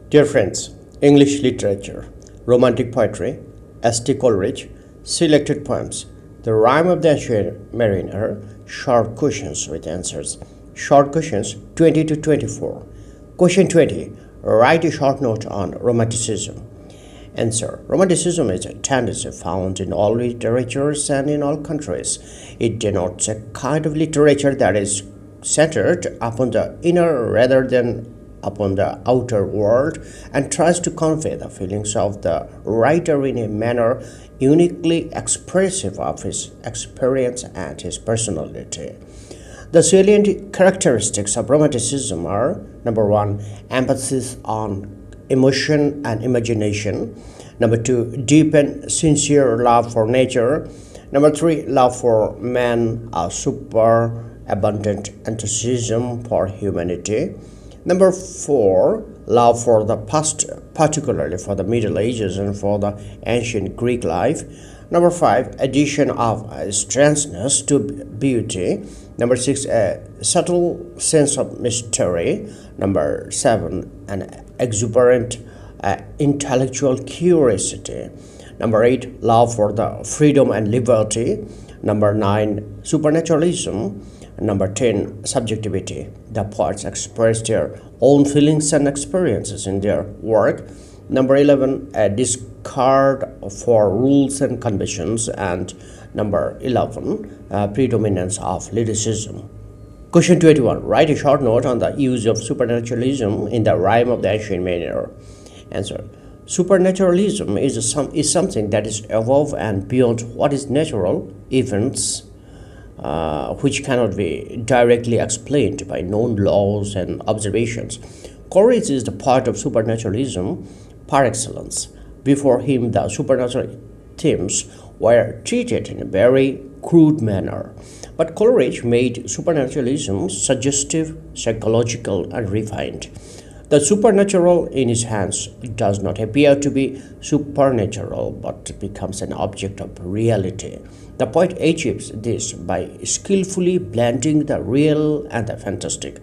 Dear friends, English literature, romantic poetry, S.T. Coleridge, selected poems, The Rime of the Ancient Mariner, short questions with answers. Short questions 20 to 24. Question 20. Write a short note on Romanticism. Answer. Romanticism is a tendency found in all literatures and in all countries. It denotes a kind of literature that is centered upon the inner rather than upon the outer world and tries to convey the feelings of the writer in a manner uniquely expressive of his experience and his personality. The salient characteristics of Romanticism are: number one, emphasis on emotion and imagination; number two, deep and sincere love for nature; number three, love for man, a super abundant enthusiasm for humanity; number four, love for the past, particularly for the Middle Ages and for the ancient Greek life; number five, addition of strangeness to beauty; number six, a subtle sense of mystery; number seven, an exuberant intellectual curiosity; number eight, love for the freedom and liberty; number nine, supernaturalism; number 10, subjectivity. The poets express their own feelings and experiences in their work. Number 11, a discard for rules and conventions. And number 11, predominance of lyricism. Question 21. Write a short note on the use of supernaturalism in the Rime of the Ancient Mariner. Answer. Supernaturalism is something that is above and beyond what is natural, events, which cannot be directly explained by known laws and observations. Coleridge is the part of supernaturalism par excellence. Before him, the supernatural themes were treated in a very crude manner. But Coleridge made supernaturalism suggestive, psychological, and refined. The supernatural in his hands does not appear to be supernatural but becomes an object of reality. The poet achieves this by skillfully blending the real and the fantastic.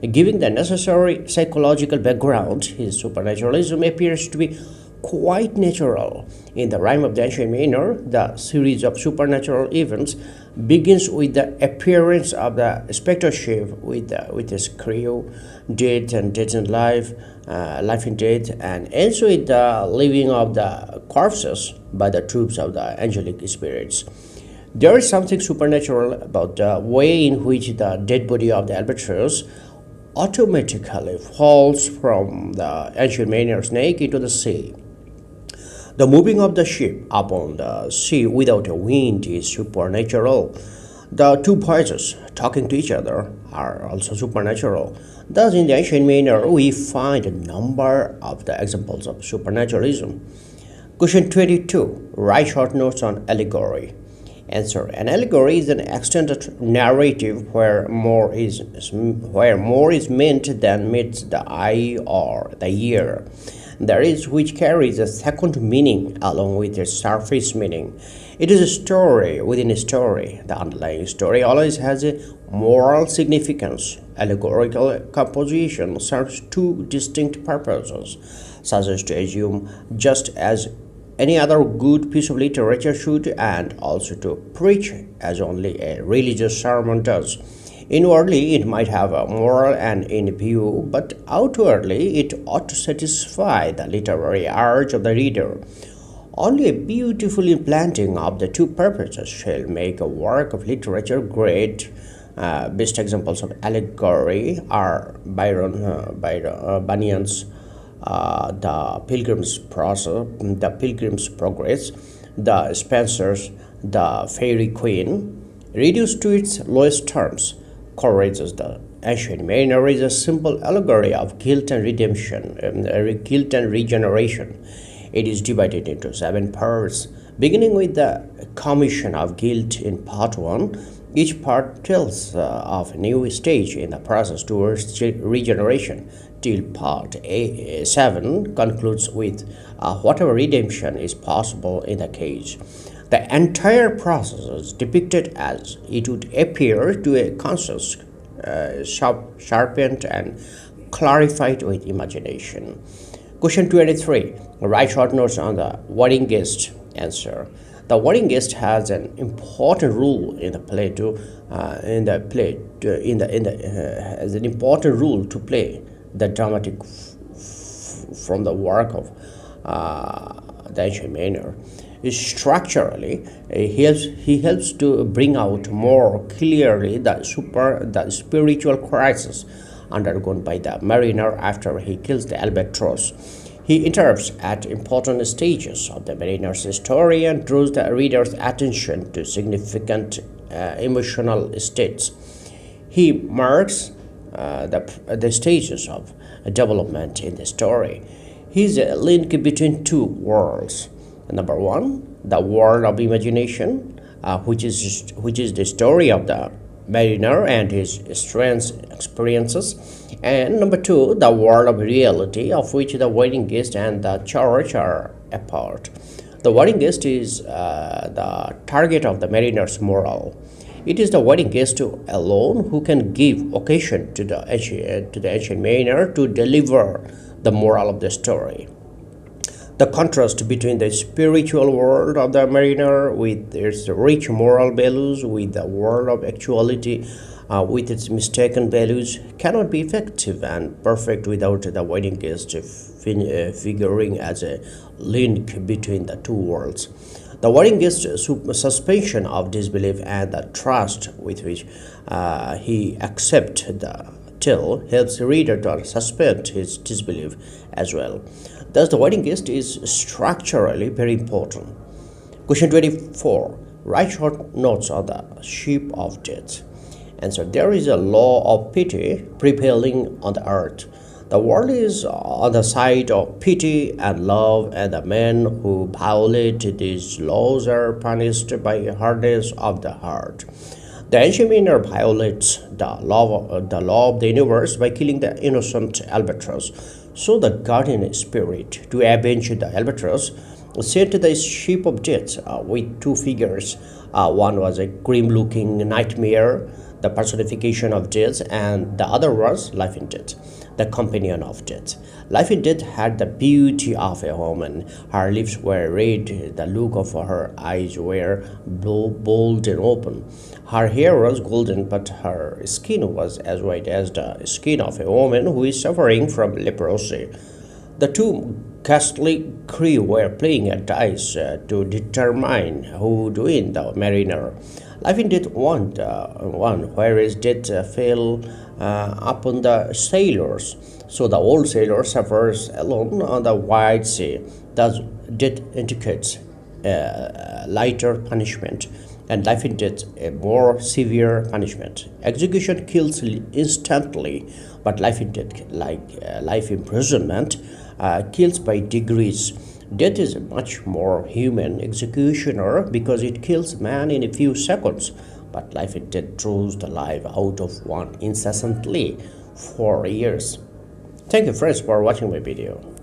Giving the necessary psychological background, his supernaturalism appears to be quite natural. In the Rime of the Ancient Mariner, the series of supernatural events begins with the appearance of the spectre ship with his crew, death and death in life, life in death, and ends with the leaving of the corpses by the troops of the angelic spirits. There is something supernatural about the way in which the dead body of the albatross automatically falls from the ancient mariner's neck into the sea. The moving of the ship upon the sea without a wind is supernatural. The two voices talking to each other are also supernatural. Thus, in the ancient mariner, we find a number of the examples of supernaturalism. Question 22. Write short notes on allegory. Answer. An allegory is an extended narrative where more is meant than meets the eye or the ear. That is, which carries a second meaning along with its surface meaning. It is a story within a story. The underlying story always has a moral significance. Allegorical composition serves two distinct purposes, such as to assume just as any other good piece of literature should, and also to preach as only a religious sermon does. Inwardly, it might have a moral end in view, but outwardly, it ought to satisfy the literary urge of the reader. Only a beautiful implanting of the two purposes shall make a work of literature great. Best examples of allegory are Bunyan's The Pilgrim's Progress, the Spenser's The Faerie Queene. Reduced to its lowest terms, Coleridge's The Ancient Mariner is a simple allegory of guilt and redemption, guilt and regeneration. It is divided into 7 parts, beginning with the commission of guilt in part 1. Each part tells of a new stage in the process towards regeneration, till part 7 concludes with whatever redemption is possible in the case. The entire process is depicted as it would appear to a conscience sharpened and clarified with imagination. Question 23. Write short notes on the wedding guest. Answer. The wedding guest has an important role in the play has an important role to play the dramatic from the work of the ancient manner. Structurally, he helps to bring out more clearly the spiritual crisis undergone by the mariner after he kills the albatross. He interrupts at important stages of the mariner's story and draws the reader's attention to significant emotional states. He marks the stages of development in the story. He's a link between two worlds. Number one, the world of imagination, which is the story of the mariner and his strange experiences, and number two, the world of reality, of which the wedding guest and the church are a part. The wedding guest is the target of the mariner's moral. It is the wedding guest alone who can give occasion to the ancient mariner to deliver the moral of the story. The contrast between the spiritual world of the mariner with its rich moral values with the world of actuality with its mistaken values cannot be effective and perfect without the wedding guest figuring as a link between the two worlds. The wedding guest's suspension of disbelief and the trust with which he accepts the tale helps the reader to suspend his disbelief as well. Thus, the wedding guest is structurally very important. Question 24. Write short notes on the ship of death. Answer. There is a law of pity prevailing on the earth. The world is on the side of pity and love, and the men who violate these laws are punished by hardness of the heart. The ancient mariner violates the law of the universe by killing the innocent albatross. So the guardian spirit, to avenge the albatross, sent the ship of death with two figures. One was a grim-looking nightmare, the personification of death, and the other was Life in Death, the companion of death. Life in Death had the beauty of a woman. Her lips were red, the look of her eyes were bold and open. Her hair was golden, but her skin was as white as the skin of a woman who is suffering from leprosy. The two ghastly crew were playing at dice to determine who would win the mariner. Life in Death won, whereas death fell upon the sailors. So the old sailor suffers alone on the wide sea. Thus, death indicates a lighter punishment, and Life in Death a more severe punishment. Execution kills instantly, but Life in Death, like life imprisonment, kills by degrees. Death is a much more human executioner because it kills man in a few seconds, but Life in Death draws the life out of one incessantly for years. Thank you friends for watching my video.